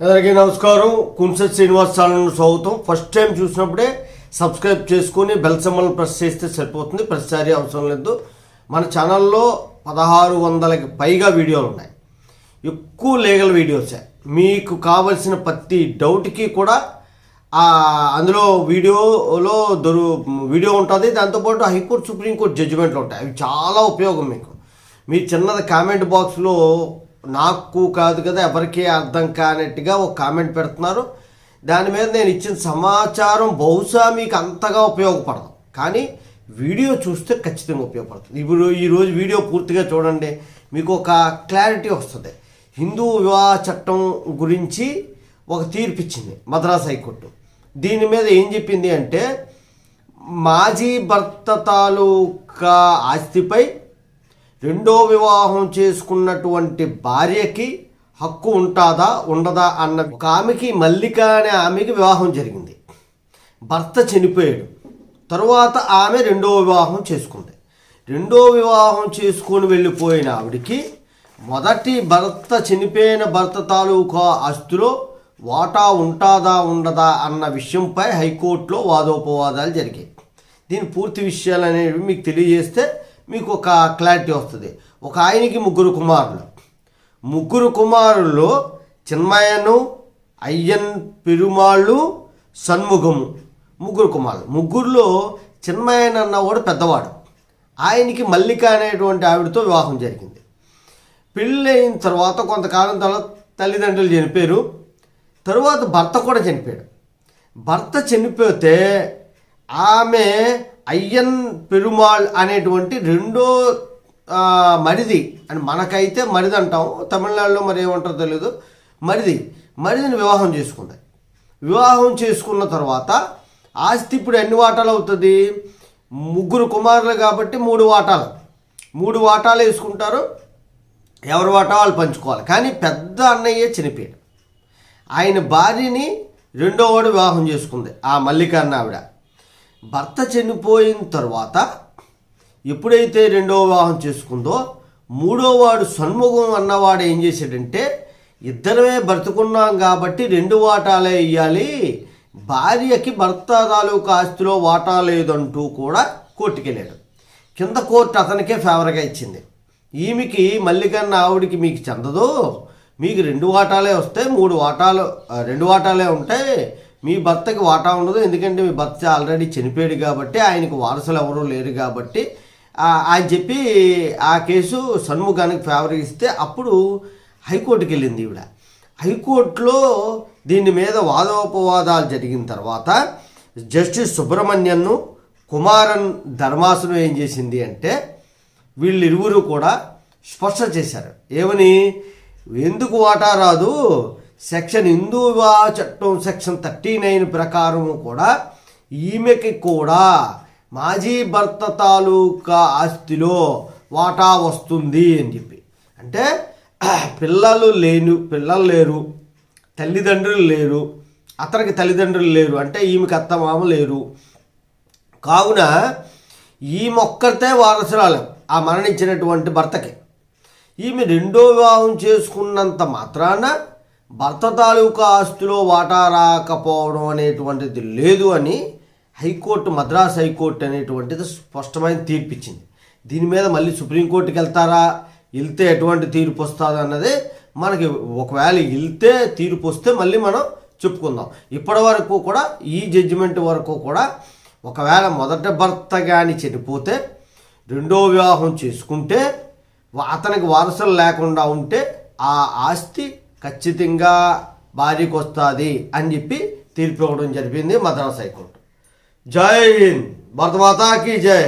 అందరికీ నమస్కారం. కుంసెట్ శ్రీనివాస్ ఛానల్ స్వాగతం. ఫస్ట్ టైం చూసినప్పుడే సబ్స్క్రైబ్ చేసుకుని బెల్ సింబల్ ప్రెస్ చేస్తే సరిపోతుంది. ప్రతిసారి అవసరం లేదు. మన ఛానల్లో 1600కి పైగా వీడియోలు ఉన్నాయి. ఎక్కువ లీగల్ వీడియోసే. మీకు కావలసిన ప్రతి డౌట్కి కూడా అందులో వీడియో ఉంటుంది. దాంతోపాటు హైకోర్టు సుప్రీంకోర్టు జడ్జిమెంట్లు ఉంటాయి. అవి చాలా ఉపయోగం మీకు. మీ చిన్నది కామెంట్ బాక్స్లో నాకు కాదు కదా ఎవరికీ అర్థం కానట్టుగా ఒక కామెంట్ పెడుతున్నారు. దాని మీద నేను ఇచ్చిన సమాచారం బహుశా మీకు అంతగా ఉపయోగపడదు, కానీ వీడియో చూస్తే ఖచ్చితంగా ఉపయోగపడుతుంది. ఇప్పుడు ఈరోజు వీడియో పూర్తిగా చూడండి, మీకు ఒక క్లారిటీ వస్తుంది. హిందూ వివాహ చట్టం గురించి ఒక తీర్పు ఇచ్చింది మద్రాస్ హైకోర్టు. దీని మీద ఏం చెప్పింది అంటే, మాజీ భర్త తాలూకా ఆస్తిపై రెండో వివాహం చేసుకున్నటువంటి భార్యకి హక్కు ఉంటుందా ఉండదా అన్న ఒక ఆమెకి, మల్లిక అనే ఆమెకి వివాహం జరిగింది. భర్త చనిపోయాడు. తరువాత ఆమె రెండో వివాహం చేసుకుంది. రెండో వివాహం చేసుకొని వెళ్ళిపోయిన ఆవిడికి మొదటి భర్త చనిపోయిన భర్త తాలూకా ఆస్తిలో వాటా ఉంటుందా ఉండదా అన్న విషయంపై హైకోర్టులో వాదోపవాదాలు జరిగాయి. దీని పూర్తి విషయాలు అనేవి మీకు తెలియజేస్తే మీకు ఒక క్లారిటీ వస్తుంది. ఒక ఆయనకి ముగ్గురు కుమారుల్లో చిన్మయను, అయ్యన్ పెరుమాళ్ళు, షణ్ముగము ముగ్గురు కుమారులు. ముగ్గురులో చిన్మయన్ అన్నవాడు పెద్దవాడు. ఆయనకి మల్లిక అనేటువంటి ఆవిడతో వివాహం జరిగింది. పెళ్ళి అయిన తర్వాత కొంతకాలం తర్వాత తల్లిదండ్రులు చనిపోయారు. తరువాత భర్త కూడా చనిపోయాడు. భర్త చనిపోతే ఆమె అయ్యన్ పెరుమాళ్ అనేటువంటి రెండో మరిది అని, మనకైతే మరిది అంటాం, తమిళనాడులో మరి ఏమంటారో తెలియదు, మరిదిని వివాహం చేసుకుంది. వివాహం చేసుకున్న తర్వాత ఆస్తి ఇప్పుడు ఎన్ని వాటాలు అవుతుంది? ముగ్గురు కుమారులు కాబట్టి 3 వాటాలు వేసుకుంటారు. ఎవరి వాటా వాళ్ళు పంచుకోవాలి. కానీ పెద్ద అన్నయ్య చనిపోయాడు. ఆయన భార్యని రెండో వాడు వివాహం చేసుకుంది, ఆ మల్లిక అన్న ఆవిడ. భర్త చనిపోయిన తర్వాత ఎప్పుడైతే రెండో వివాహం చేసుకుందో, మూడో వాడు షణ్ముగం అన్నవాడు ఏం చేశాడంటే, ఇద్దరమే బ్రతుకున్నాం కాబట్టి 2 వాటాలే ఇవ్వాలి, భార్యకి భర్త తాలూకా ఆస్తిలో వాటా లేదంటూ కూడా కోర్టుకి వెళ్ళాడు. కింద కోర్టు అతనికే ఫేవర్గా ఇచ్చింది. ఈమెకి మల్లికన్న ఆవిడికి మీకు చెందదు, మీకు 2 వాటాలే వస్తాయి, 2 వాటాలే ఉంటాయి, మీ భర్తకి వాటా ఉండదు, ఎందుకంటే మీ భర్త ఆల్రెడీ చనిపోయాడు కాబట్టి, ఆయనకు వారసులు ఎవరూ లేరు కాబట్టి అని చెప్పి ఆ కేసు షణ్ముగానికి ఫేవర్ ఇస్తే అప్పుడు హైకోర్టుకి వెళ్ళింది ఈవిడ. హైకోర్టులో దీని మీద వాదోపవాదాలు జరిగిన తర్వాత జస్టిస్ సుబ్రహ్మణ్యన్ను, కుమారన్ ధర్మాసనం ఏం చేసింది అంటే, వీళ్ళిరువురు కూడా స్పష్టం చేశారు. ఏమని? ఎందుకు వాటా రాదు? హిందూ వివాహ చట్టం సెక్షన్ 39 ప్రకారము కూడా ఈమెకి కూడా మాజీ భర్త తాలూకా ఆస్తిలో వాటా వస్తుంది అని చెప్పి. అంటే పిల్లలు లేరు, తల్లిదండ్రులు లేరు, అతనికి తల్లిదండ్రులు లేరు, అంటే ఈమెకి అత్తమామ లేరు. కావున ఈమె ఒక్కరితే వారసురాలు ఆ మరణించినటువంటి భర్తకి. ఈమె రెండో వివాహం చేసుకున్నంత మాత్రాన భర్త తాలూకా ఆస్తిలో వాటా రాకపోవడం అనేటువంటిది లేదు అని హైకోర్టు, మద్రాస్ హైకోర్టు అనేటువంటిది స్పష్టమైన తీర్పు ఇచ్చింది. దీని మీద మళ్ళీ సుప్రీంకోర్టుకి వెళ్తే ఎటువంటి తీర్పు వస్తుంది అన్నది మనకి, ఒకవేళ వెళ్తే తీర్పు వస్తే మళ్ళీ మనం చెప్పుకుందాం. ఇప్పటి వరకు కూడా ఈ జడ్జిమెంట్ వరకు కూడా ఒకవేళ మొదటి భర్త కానీ చనిపోతే రెండో వివాహం చేసుకుంటే అతనికి వారసులు లేకుండా ఉంటే ఆ ఆస్తి ఖచ్చితంగా భార్యకు వస్తుంది అని చెప్పి తీర్పు ఇవ్వడం జరిగింది మద్రాస్ హైకోర్టు. జై హింద్, భారత మాతాకి జై.